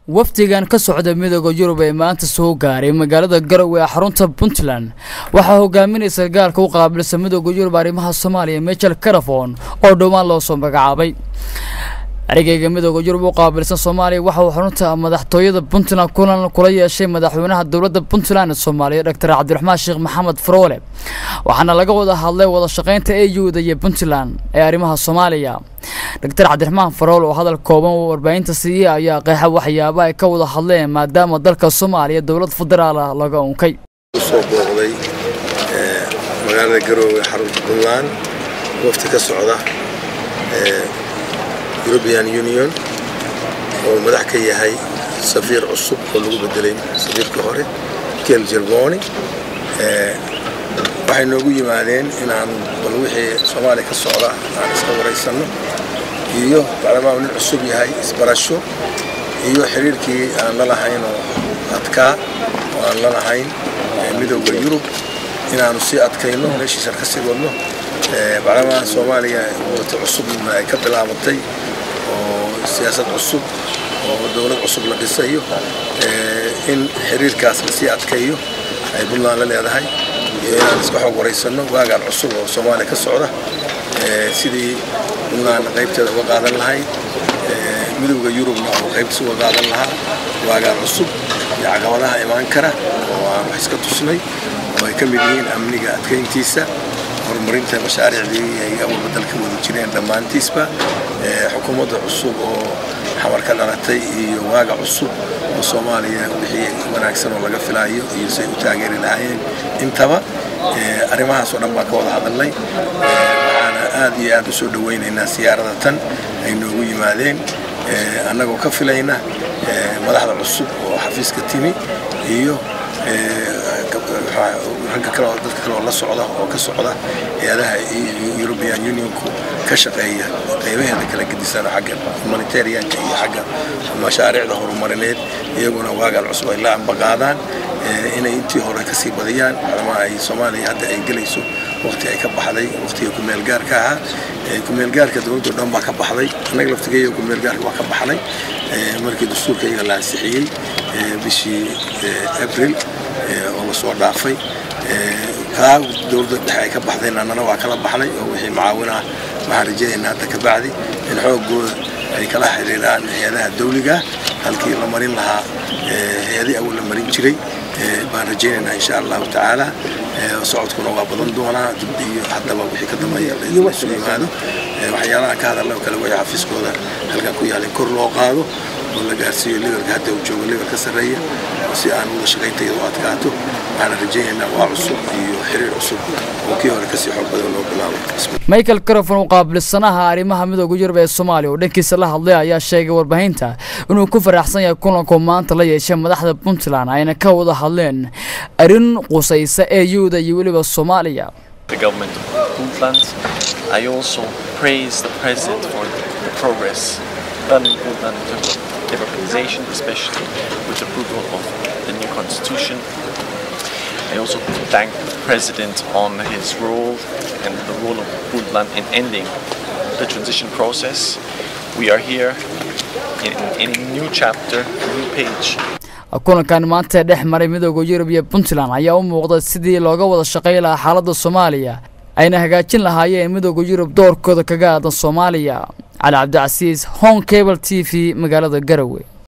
wafdigan ka socda midowga Yurub ee maanta soo gaaray magaalada Garowe ee xarunta Puntland waxa hogaaminaysa gaalka u qaabilsan midowga Yurub arrimaha Soomaaliya Michael Carafon oo dhawaan loo soo magacaabay arigayga midowga Yurub u qaabilsan Soomaaliya waxa uu xarunta madaxtooyada Puntland kulan kula yeeshay madaxweynaha dawladda Puntland ee Soomaaliya Dr. Cabdiraxmaan Sheekh Maxamed Faroole waxaana laga wada hadlay wada shaqeynta EU-da iyo Puntland ee arrimaha Soomaaliya Dr. Cabdiraxmaan Faroole oo hadal kooban oo warbaahinta siiyay ayaa qeexay waxyaabaha ay ka wada hadleen maadaama dalka Soomaaliya dawlad federaal ah laga unkay soo booqday magaalada Garowe xarunta Puntland wafti ka socda European Union oo madax ka yahay safiir cusub oo lagu bedelay safiirka hore Kel Jervoni waxay noogu yimaadeen inaan bal wixii Soomaaliya ka socda aan iska wareysano iyo baarlamaanka nin cusub yahay isbarasho iyo xiriirkii aan la lahayn oo adkaa oo aan la lahayn midowga Yurub inaanu si adkayno meeshiisa ka sii wadno baarlamaanka Soomaaliya oo cusub ay ka bilaabatay siyaasad cusub oo dawlad cusub la dhisayo in xiriirkaas la sii adkeeyo ay Puntland la leedahay inaan iska xog wareysano waagaan cusub oo Soomaaliya ka socda sidii Puntland qaybteeda uga qaadan lahayd midowga Yurubna oo qaybtiisa uga qaadan lahaa waagaan cusub iyo caqabadaha imaan kara oo aan wax iska tusnay oo ay ka mid yihiin amniga adkeyntiisa horumarinta mashaariicdii ay awalba dalka wada jireen dhammaantiisba xukuumadda cusub oo xamarka dhalatay iyo waaga cusub oo Soomaaliya wixii wanaagsan oo laga filayo iyo say u taageeri lahaayeen intaba arrimahaas oo dhan baan ka wada hadalnay waxaana aad iyo aad u soo dhaweynaynaa siyaarada tan ay noogu yimaadeen annagoo ka filayna madaxda cusub oo xafiiska timi iyo ragga kale oo dadka kale oo la socda oo ka socda hay'adaha European Union ka shaqeeya qaybaheeda kala gedisan xagga humanitarian iyo xagga mashaariicda horumarineed iyaguna waagal cusub ay la ambaqaadaan inay intii hore ka sii badiyaan ama ay Soomaaliya hadda ay galayso waqti ay ka baxday waqtiga ku meel gaarka ah ku meel gaarka dawladda dhan baa ka baxday anaga laftigeeyo ku meel gaarka waa ka baxnay markii dastuurka iyaga la ansixiyay bishii April oo la soo dhaafay dawladda dhexe ay ka baxdayna annana waa kala baxnay oo wixii macaawin ah waxaan rajaynaynaa hadda ka bacdi in xoogooda ay kala xiriiraan hay'adaha dawliga halkii la marin lahaa hay'adii awal la marin jiray baan rajaynaynaa insha Allah tacaala socodkuna waa badan doonaa iyo haddaba wixii ka dambeeya la isugu yimaado waxyaalaha ka hadalna oo kale way xafiiskooda halkan ku yaalin kor loo qaado oo la gaarsiiyo levelka hadda uu joogo levelka sareeya si aan wada shaqaynteedu u adkaato waxaan rajaynaynaa waa cusub iyo xiriir cusub oo kii hore kasii xoog badan loo bilaabo Michael Carafon oo qaabilsanaha arrimaha midowga Yurub ee Soomaaliya oo dhankiisa la hadlay ayaa sheegay warbaahinta inuu ku faraxsan yahay kulanka maanta la yeeshay madaxda Puntland ayna ka wada hadleen arrin qusaysa EU-da iyo waliba Soomaaliya the government of Puntland. I also praise the president for the progress done in Puntland in terms of democratization, especially with the approval of the new constitution. I also thank the president on his role and the role of Puntland in ending the transition process. We are here in a new chapter, a new page. kulankan maanta dhex maray midowga Yurub iyo Puntland ayaa u muuqda sidii looga wada shaqeyn lahaa xaaladda Soomaaliya ayna hagaajin lahaayeen midowga Yurub doorkooda kaga aadan Soomaaliya. Cali Cabdi Casiis, Home Cable TV, magaalada Garowe.